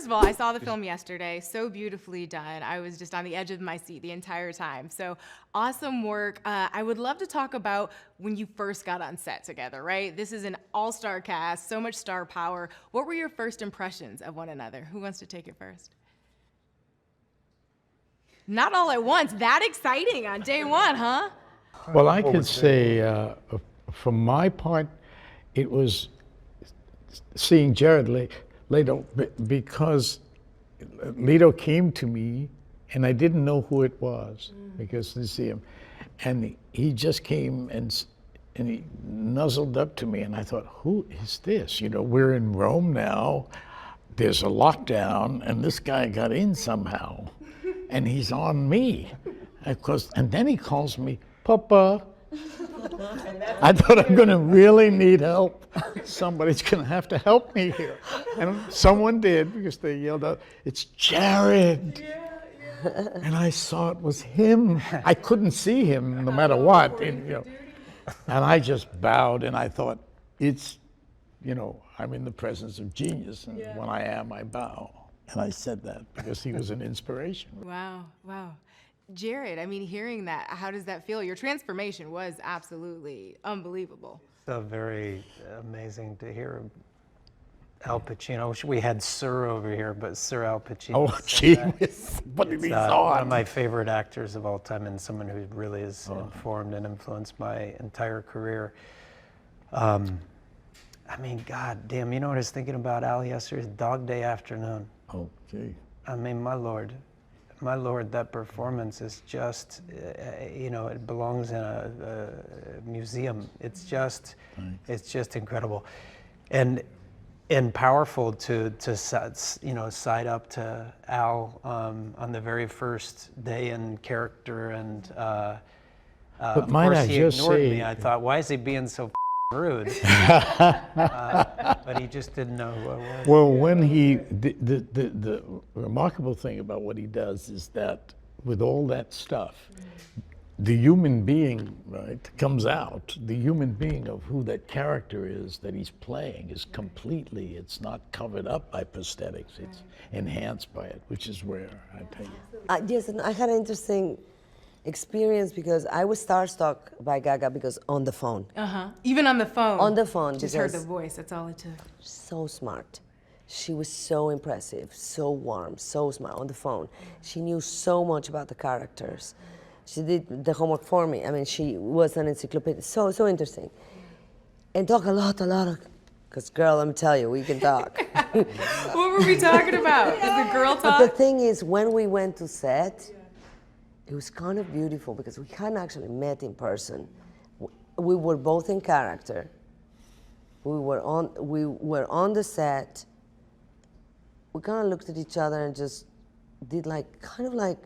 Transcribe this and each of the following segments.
of all, I saw the film yesterday. So beautifully done. I was just on the edge of my seat the entire time. So awesome work. I would love to talk about when you first got on set together, right? This is an all-star cast, so much star power. What were your first impressions of one another? Who wants to take it first? Not all at once. That exciting on day one, huh? Well, I could say, from my part, it was seeing Jared Leto, because Leto came to me and I didn't know who it was because I didn't see him. And he just came and he nuzzled up to me and I thought, who is this? You know, we're in Rome now, there's a lockdown and this guy got in somehow and he's on me. And then he calls me, Papa. I thought I'm gonna really need help. Somebody's gonna have to help me here. And someone did, because they yelled out, it's Jared. And I saw it was him. I couldn't see him no matter what. And I just bowed and I thought, I'm in the presence of genius. And when I am, I bow. And I said that because he was an inspiration. Wow. Jared, I mean, hearing that, how does that feel? Your transformation was absolutely unbelievable. So very amazing to hear Al Pacino. I wish we had Sir over here, but Sir Al Pacino. Oh, jeez, what did he One on? of my favorite actors of all time and someone who really has informed and influenced my entire career. I mean, God damn, you know what I was thinking about Al yesterday? Dog Day Afternoon. Oh, gee. I mean, my Lord, that performance is just, it belongs in a museum. It's just incredible, and powerful to side up to Al on the very first day in character, and of course he ignored me. I thought, why is he being so rude? But he just didn't know who I was. Well, when the remarkable thing about what he does is that with all that stuff, the human being, right, comes out. The human being of who that character is that he's playing is completely, it's not covered up by prosthetics, it's enhanced by it, which is rare, I tell you. Yes, and I had an interesting experience because I was starstruck by Gaga because on the phone. Even on the phone. On the phone. Just heard the voice, that's all it took. So smart. She was so impressive, so warm, so smart on the phone. She knew so much about the characters. She did the homework for me. I mean, she was an encyclopedia, so interesting. And talk a lot because girl, let me tell you, we can talk. What were we talking about? Is the girl talk? But the thing is, when we went to set, it was kind of beautiful because we hadn't actually met in person. We were both in character. We were on the set. We kind of looked at each other and just did kind of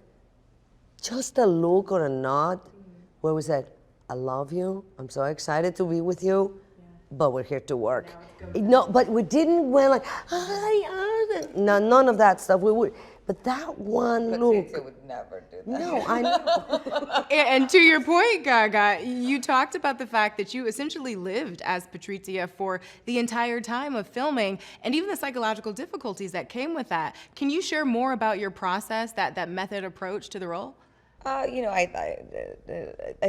just a look or a nod where we said, I love you. I'm so excited to be with you, but we're here to work. No, but we didn't went like, hi, no, none of that stuff. But that one look. Patrizia would never do that. No, I know. And to your point, Gaga, you talked about the fact that you essentially lived as Patrizia for the entire time of filming, and even the psychological difficulties that came with that. Can you share more about your process, that method approach to the role? I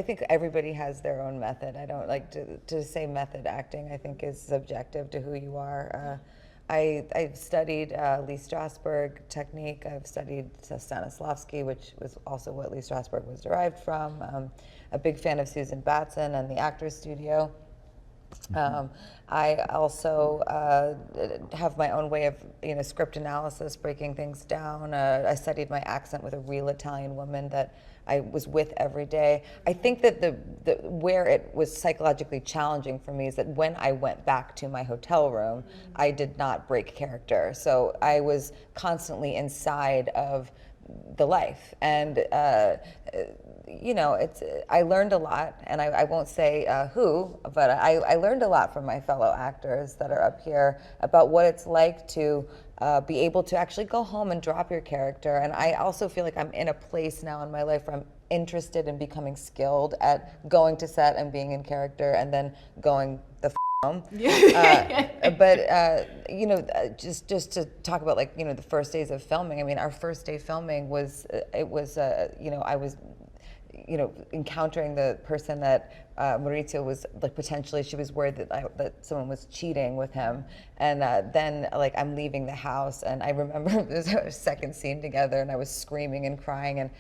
think everybody has their own method. I don't like to say method acting. I think is subjective to who you are. I've studied Lee Strasberg technique. I've studied Stanislavski, which was also what Lee Strasberg was derived from. A big fan of Susan Batson and the Actors Studio. I also have my own way of script analysis, breaking things down. I studied my accent with a real Italian woman that I was with every day. I think that where it was psychologically challenging for me is that when I went back to my hotel room, I did not break character. So I was constantly inside of the life, and I learned a lot, and I won't say who, but I learned a lot from my fellow actors that are up here about what it's like to be able to actually go home and drop your character. And I also feel like I'm in a place now in my life where I'm interested in becoming skilled at going to set and being in character and then going the Just to talk about like, the first days of filming. I mean, our first day filming was, I was, encountering the person that Maurizio was like potentially, she was worried that someone was cheating with him. And then like I'm leaving the house and I remember there's a second scene together and I was screaming and crying and,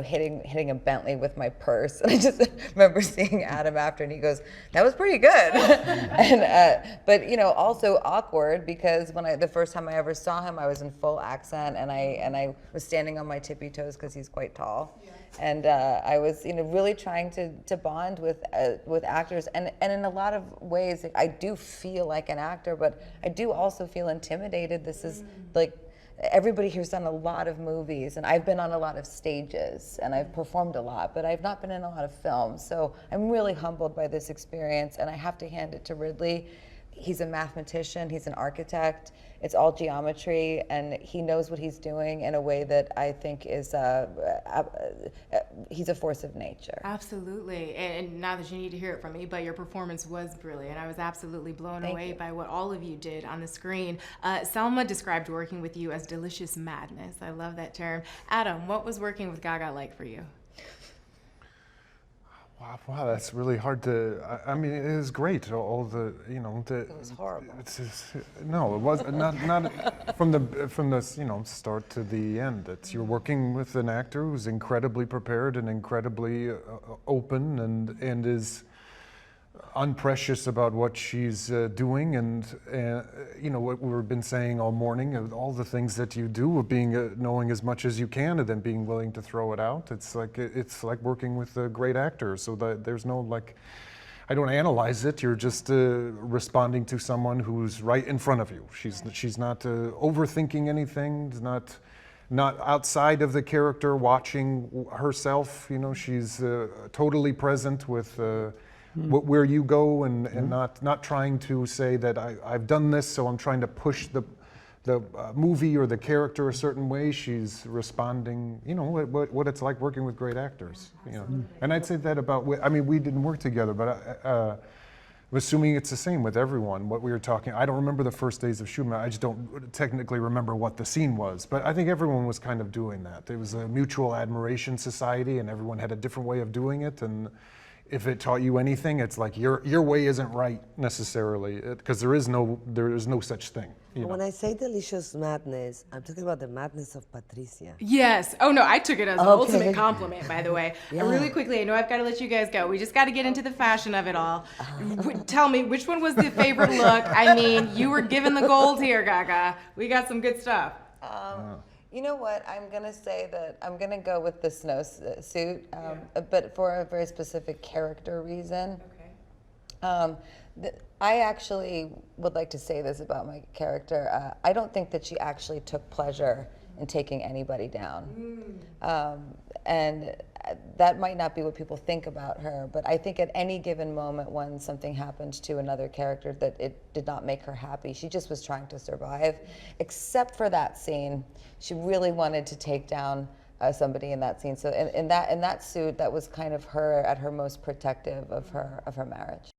hitting a Bentley with my purse. And I just remember seeing Adam after and he goes, that was pretty good. And, but also awkward because the first time I ever saw him, I was in full accent and I was standing on my tippy toes because he's quite tall. Yeah. And I was, really trying to bond with actors, and in a lot of ways, I do feel like an actor, but I do also feel intimidated. This is like everybody here's done a lot of movies, and I've been on a lot of stages, and I've performed a lot, but I've not been in a lot of films. So I'm really humbled by this experience, and I have to hand it to Ridley. He's a mathematician, he's an architect, it's all geometry, and he knows what he's doing in a way that I think is, he's a force of nature. Absolutely, and not that you need to hear it from me, but your performance was brilliant. I was absolutely blown away by what all of you did on the screen. Salma described working with you as delicious madness. I love that term. Adam, what was working with Gaga like for you? Wow, that's really hard to. I mean, it is great. All the, It was horrible. No, it was not from the start to the end. You're working with an actor who's incredibly prepared and incredibly open and is unprecious about what she's doing, and what we've been saying all morning, all the things that you do, of being knowing as much as you can and then being willing to throw it out. It's like working with a great actor. So that there's no I don't analyze it. You're just responding to someone who's right in front of you. She's not overthinking anything. Not outside of the character, watching herself. She's totally present with. Where you go and not trying to say that I've done this, so I'm trying to push the movie or the character a certain way. She's responding, what it's like working with great actors. And I'd say that about, we didn't work together, but I'm assuming it's the same with everyone. What we were talking, I don't remember the first days of shooting. I just don't technically remember what the scene was, but I think everyone was kind of doing that. It was a mutual admiration society, and everyone had a different way of doing it. And if it taught you anything, it's like your way isn't right necessarily, because there is no such thing. When I say delicious madness, I'm talking about the madness of Patricia. Yes. Oh no, I took it as an ultimate compliment, by the way. Yeah. Really quickly, I know I've got to let you guys go. We just got to get into the fashion of it all. Tell me, which one was the favorite look? I mean, you were given the gold here, Gaga. We got some good stuff. You know what? I'm going to say that I'm going to go with the snowsuit, but for a very specific character reason. Okay. I actually would like to say this about my character. I don't think that she actually took pleasure in taking anybody down. And that might not be what people think about her, but I think at any given moment when something happened to another character that it did not make her happy, she just was trying to survive. Except for that scene, she really wanted to take down somebody in that scene. So in that suit, that was kind of her at her most protective of her marriage.